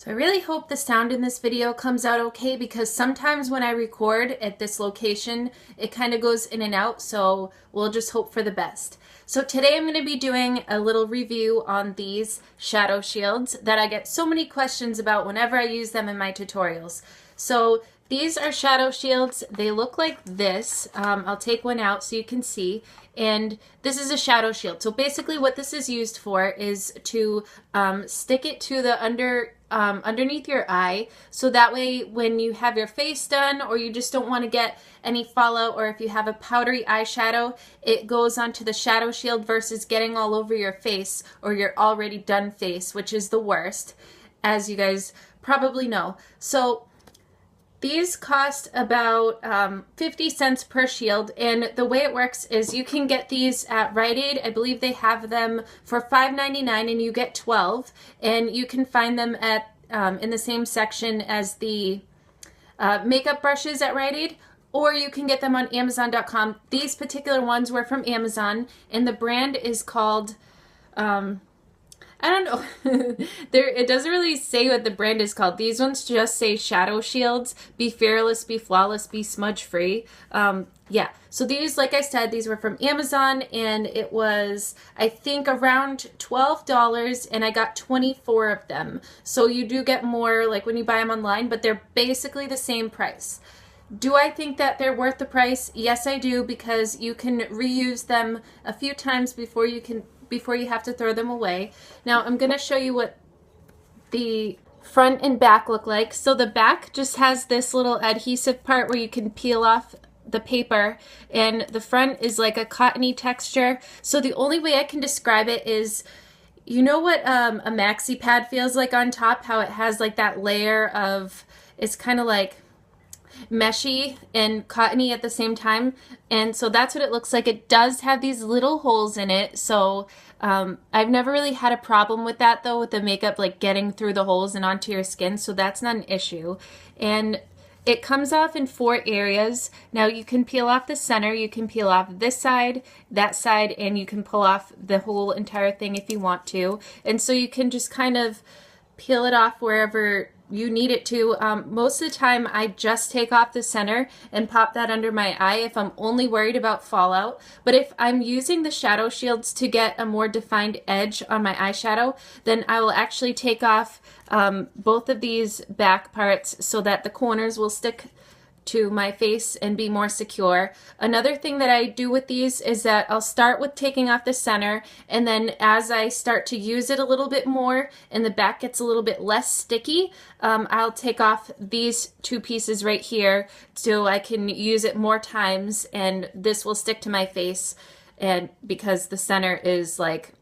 So I really hope the sound in this video comes out okay, because sometimes when I record at this location, it kind of goes in and out, so we'll just hope for the best. So today I'm going to be doing a little review on these shadow shields that I get so many questions about whenever I use them in my tutorials. So these are shadow shields. They look like this. I'll take one out so you can see. And this is a shadow shield. So basically what this is used for is to stick it to the underneath your eye, so that way when you have your face done or you just don't want to get any fallout, or if you have a powdery eyeshadow, it goes onto the shadow shield versus getting all over your face or your already done face, which is the worst, as you guys probably know. So these cost about 50 cents per shield, and the way it works is you can get these at Rite Aid. I believe they have them for $5.99 and you get 12, and you can find them at in the same section as the makeup brushes at Rite Aid, or you can get them on Amazon.com. These particular ones were from Amazon, and the brand is called I don't know. It doesn't really say what the brand is called. These ones just say Shadow Shields. Be fearless, be flawless, be smudge free. Yeah, so these, like I said, these were from Amazon, and it was, I think, around $12, and I got 24 of them. So you do get more like when you buy them online, but they're basically the same price. Do I think that they're worth the price? Yes, I do, because you can reuse them a few times before you have to throw them away. Now I'm going to show you what the front and back look like. So the back just has this little adhesive part where you can peel off the paper, and the front is like a cottony texture. So the only way I can describe it is, you know what a maxi pad feels like on top, how it has like that layer of, it's kind of like meshy and cottony at the same time, and so that's what it looks like. It does have these little holes in it, so I've never really had a problem with that though, with the makeup like getting through the holes and onto your skin, so that's not an issue. And it comes off in 4 areas. Now you can peel off the center, you can peel off this side, that side, and you can pull off the whole entire thing if you want to. And so you can just kind of peel it off wherever you need it to. Most of the time I just take off the center and pop that under my eye if I'm only worried about fallout. But if I'm using the shadow shields to get a more defined edge on my eyeshadow, then I will actually take off both of these back parts so that the corners will stick to my face and be more secure. Another thing that I do with these is that I'll start with taking off the center, and then as I start to use it a little bit more and the back gets a little bit less sticky, I'll take off these 2 pieces right here so I can use it more times, and this will stick to my face, and because the center is like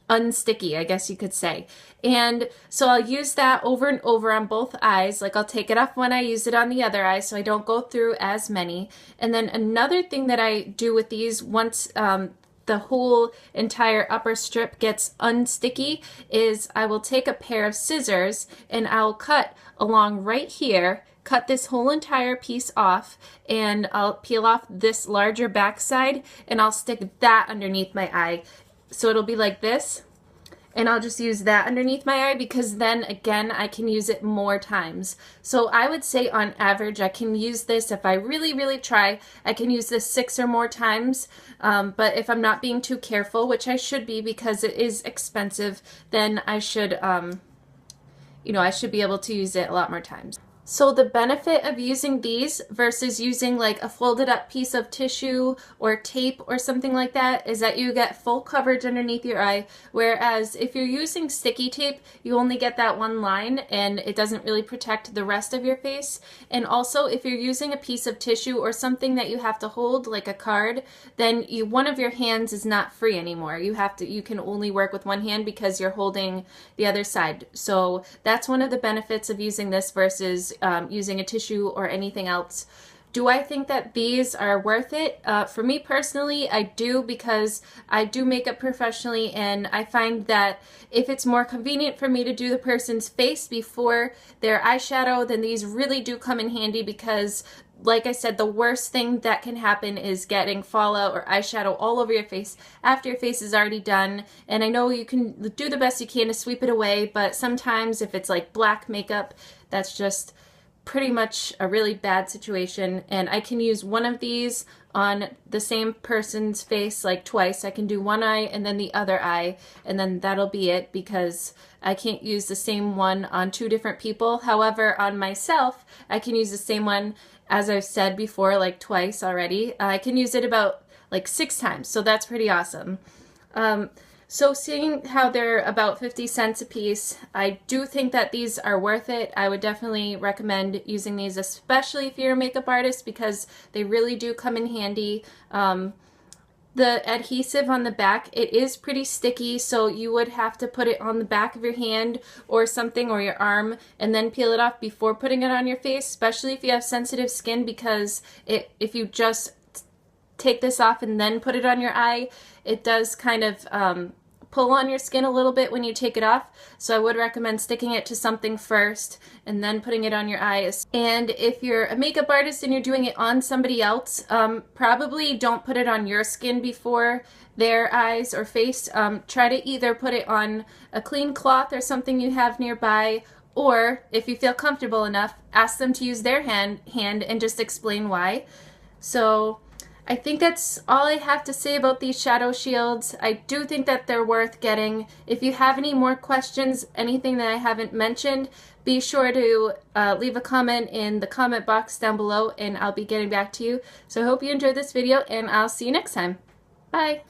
unsticky, I guess you could say. And so I'll use that over and over on both eyes. Like I'll take it off when I use it on the other eye so I don't go through as many. And then another thing that I do with these, once the whole entire upper strip gets unsticky, is I will take a pair of scissors and I'll cut along right here, cut this whole entire piece off, and I'll peel off this larger back side, and I'll stick that underneath my eye. So it'll be like this, and I'll just use that underneath my eye, because then again I can use it more times. So I would say on average I can use this, if I really try, I can use this 6 or more times. But if I'm not being too careful, which I should be because it is expensive, then I should I should be able to use it a lot more times. So the benefit of using these versus using like a folded up piece of tissue or tape or something like that is that you get full coverage underneath your eye, whereas if you're using sticky tape, you only get that one line and it doesn't really protect the rest of your face. And also if you're using a piece of tissue or something that you have to hold, like a card, then one of your hands is not free anymore. You can only work with one hand because you're holding the other side. So that's one of the benefits of using this versus using a tissue or anything else. Do I think that these are worth it? For me personally, I do, because I do makeup professionally, and I find that if it's more convenient for me to do the person's face before their eyeshadow, then these really do come in handy, because like I said, the worst thing that can happen is getting fallout or eyeshadow all over your face after your face is already done. And I know you can do the best you can to sweep it away, but sometimes if it's like black makeup, that's just pretty much a really bad situation. And I can use one of these on the same person's face like twice. I can do one eye and then the other eye, and then that'll be it, because I can't use the same one on two different people. However, on myself, I can use the same one, as I've said before, like twice already. I can use it about like 6 times, so that's pretty awesome. So seeing how they're about 50 cents a piece, I do think that these are worth it. I would definitely recommend using these, especially if you're a makeup artist, because they really do come in handy. The adhesive on the back, it is pretty sticky, so you would have to put it on the back of your hand or something, or your arm, and then peel it off before putting it on your face, especially if you have sensitive skin, because if you just take this off and then put it on your eye, it does kind of pull on your skin a little bit when you take it off. So I would recommend sticking it to something first and then putting it on your eyes. And if you're a makeup artist and you're doing it on somebody else, probably don't put it on your skin before their eyes or face. Try to either put it on a clean cloth or something you have nearby, or if you feel comfortable enough, ask them to use their hand and just explain why. So I think that's all I have to say about these shadow shields. I do think that they're worth getting. If you have any more questions, anything that I haven't mentioned, be sure to leave a comment in the comment box down below, and I'll be getting back to you. So I hope you enjoyed this video, and I'll see you next time. Bye!